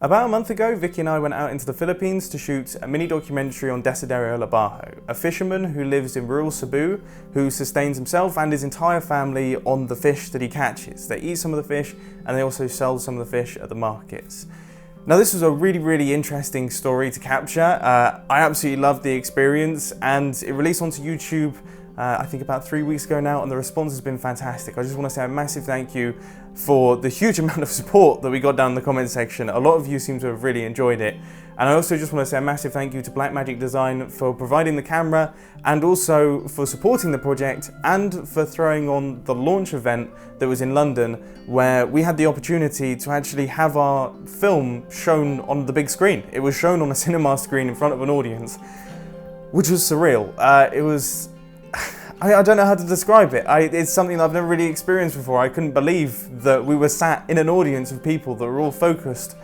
About a month ago, Vicky and I went out into the Philippines to shoot a mini documentary on Desiderio Lobajo, a fisherman who lives in rural Cebu, who sustains himself and his entire family on the fish that he catches. They eat some of the fish and they also sell some of the fish at the markets. Now this was a really interesting story to capture. I absolutely loved the experience and it released onto YouTube I think about 3 weeks ago now, and the response has been fantastic. I just want to say a massive thank you for the huge amount of support that we got down in the comment section. A lot of you seem to have really enjoyed it. And I also just want to say a massive thank you to Blackmagic Design for providing the camera and also for supporting the project and for throwing on the launch event that was in London, where we had the opportunity to actually have our film shown on the big screen. It was shown on a cinema screen in front of an audience, which was surreal. I don't know how to describe it. It's something that I've never really experienced before. I couldn't believe that we were sat in an audience of people that were all focused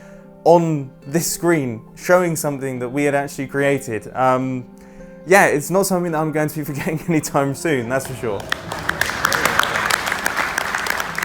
on this screen, showing something that we had actually created. Yeah, it's not something that I'm going to be forgetting anytime soon, that's for sure.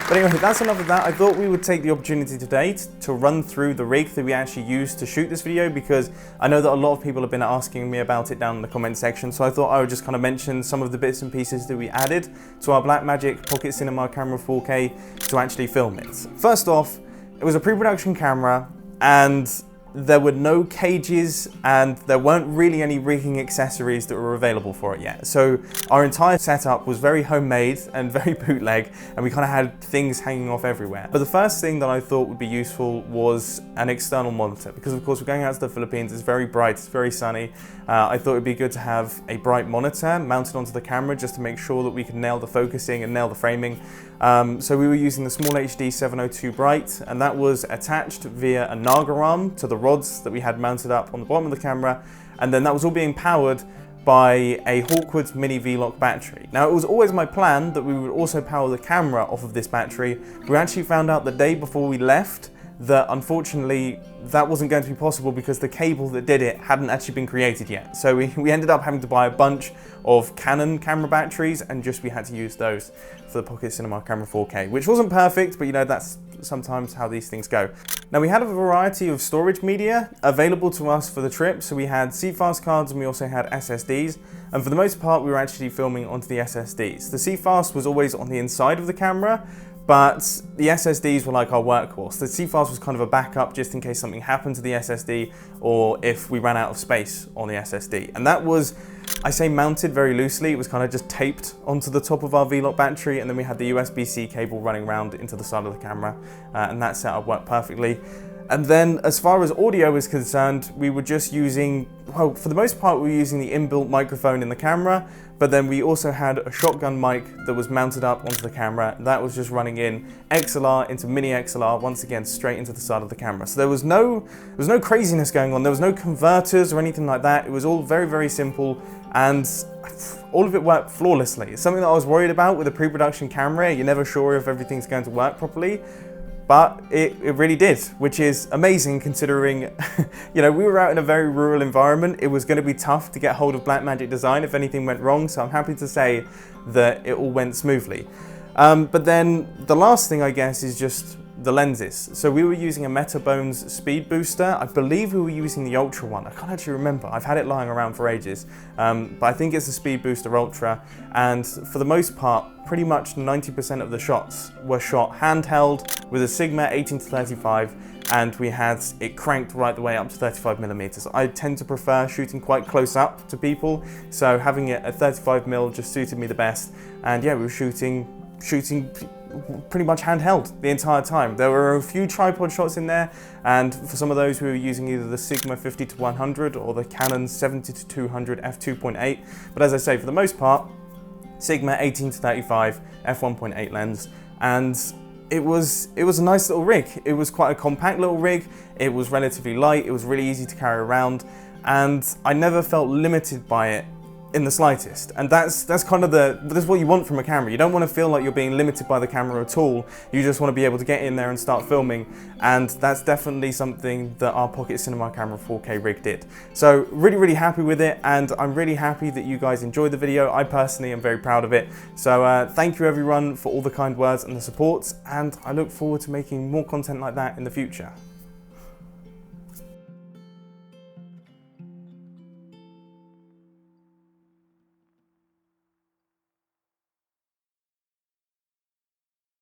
But anyway, that's enough of that. I thought we would take the opportunity today to run through the rig that we actually used to shoot this video, because I know that a lot of people have been asking me about it down in the comment section, so I thought I would just kind of mention some of the bits and pieces that we added to our Blackmagic Pocket Cinema Camera 4K to actually film it. First off, it was a pre-production camera and there were no cages and there weren't really any rigging accessories that were available for it yet. So our entire setup was very homemade and very bootleg, and we kind of had things hanging off everywhere. But the first thing that I thought would be useful was an external monitor, because of course we're going out to the Philippines, it's very bright, it's very sunny. I thought it'd be good to have a bright monitor mounted onto the camera just to make sure that we could nail the focusing and nail the framing. So we were using the Small HD 702 Bright, and that was attached via a Naga arm to the rods that we had mounted up on the bottom of the camera, and then that was all being powered by a Hawkwood mini V-Lock battery. Now it was always my plan that we would also power the camera off of this battery. We actually found out the day before we left that unfortunately that wasn't going to be possible because the cable that did it hadn't actually been created yet. So we ended up having to buy a bunch of Canon camera batteries, and we had to use those for the Pocket Cinema Camera 4K, which wasn't perfect, but you know, that's sometimes how these things go. Now we had a variety of storage media available to us for the trip. So we had CFast cards and we also had SSDs. And for the most part, we were actually filming onto the SSDs. The CFast was always on the inside of the camera, but the SSDs were like our workhorse. The CFast was kind of a backup just in case something happened to the SSD or if we ran out of space on the SSD. And that was, I say mounted very loosely, it was kind of just taped onto the top of our V-Lock battery, and then we had the USB-C cable running around into the side of the camera, and that setup worked perfectly. And then as far as audio is concerned, we were just using, well, for the most part we were using the inbuilt microphone in the camera, but then we also had a shotgun mic that was mounted up onto the camera. That was just running in XLR into mini XLR, once again straight into the side of the camera. So there was no craziness going on, there was no converters or anything like that. It was all very simple, and all of it worked flawlessly. It's something that I was worried about with a pre-production camera. You're never sure if everything's going to work properly. But it really did, which is amazing considering, you know, we were out in a very rural environment. It was going to be tough to get hold of Blackmagic Design if anything went wrong, so I'm happy to say that it all went smoothly. But then the last thing, I guess, is just the lenses. So we were using a Metabones speed booster. I believe we were using the Ultra one. I can't actually remember. I've had it lying around for ages. But I think it's the Speed Booster Ultra. And for the most part, pretty much 90% of the shots were shot handheld with a Sigma 18-35, and we had it cranked right the way up to 35mm. I tend to prefer shooting quite close up to people, so having it at 35mm just suited me the best. And yeah, we were shooting pretty much handheld the entire time. There were a few tripod shots in there, and for some of those we were using either the Sigma 50-100 or the Canon 70-200 f2.8. But as I say, for the most part, Sigma 18-35 f1.8 lens, and it was a nice little rig. It was quite a compact little rig. It was relatively light. It was really easy to carry around, and I never felt limited by it in the slightest. And that's kind of that's what you want from a camera. You don't want to feel like you're being limited by the camera at all. You just want to be able to get in there and start filming, and that's definitely something that our Pocket Cinema Camera 4K rig did. So really happy with it, and I'm really happy that you guys enjoyed the video. I personally am very proud of it. So thank you everyone for all the kind words and the support, and I look forward to making more content like that in the future.